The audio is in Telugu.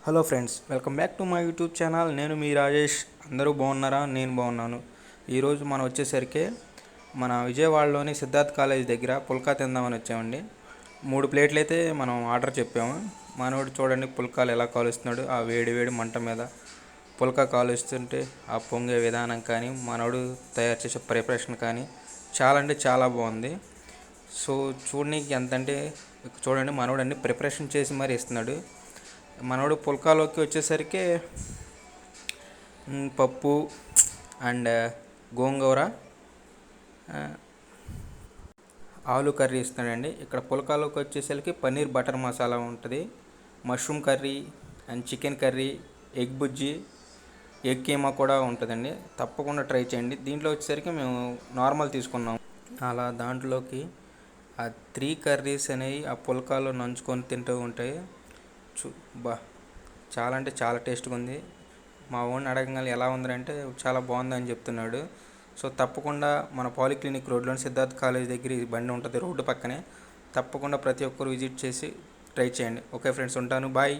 Hello friends, welcome back to my YouTube channel. నేను మీ రాజేష్. అందరూ బాగున్నారా? నేను బాగున్నాను. ఈరోజు మనం వచ్చేసరికి మన విజయవాడలోని సిద్ధార్థ్ కాలేజ్ దగ్గర పుల్కా తిందామని వచ్చామండి. 3 ప్లేట్లు అయితే మనం ఆర్డర్ చెప్పాము. మనోడు చూడండి పుల్కాలు ఎలా కాలుస్తున్నాడు. ఆ వేడి వేడి మంట మీద పుల్కా కాలుస్తుంటే ఆ పొంగే విధానం కానీ, మనోడు తయారు చేసే ప్రిపరేషన్ కానీ చాలా అంటే చాలా బాగుంది. సో చూడడానికి ఎంతంటే చూడండి, మనోడు అన్ని ప్రిపరేషన్ చేసి మరీ ఇస్తున్నాడు. మనోడు పుల్కాలోకి వచ్చేసరికి పప్పు అండ్ గోంగూర, ఆలు కర్రీ ఇస్తున్నాడండి. ఇక్కడ పుల్కాలోకి వచ్చేసరికి పన్నీర్ బటర్ మసాలా ఉంటుంది, mushroom curry and chicken curry, egg Bujji, egg keema కూడా ఉంటుందండి. తప్పకుండా ట్రై చేయండి. దీంట్లో వచ్చేసరికి మేము నార్మల్ తీసుకున్నాం. అలా దాంట్లోకి ఆ 3 కర్రీస్ అనేవి ఆ పుల్కాలో నంచుకొని తింటూ ఉంటాయి. బా చాలా అంటే చాలా టేస్ట్గా ఉంది. మా వాడిని అడగగానే ఎలా ఉందంటే చాలా బాగుందని చెప్తున్నాడు. సో తప్పకుండా మన పాలిక్లినిక్ రోడ్లోని సిద్ధార్థ్ కాలేజ్ దగ్గర ఈ బండి ఉంటుంది, రోడ్డు పక్కనే. తప్పకుండా ప్రతి ఒక్కరు విజిట్ చేసి ట్రై చేయండి. ఓకే ఫ్రెండ్స్, ఉంటాను. బాయ్.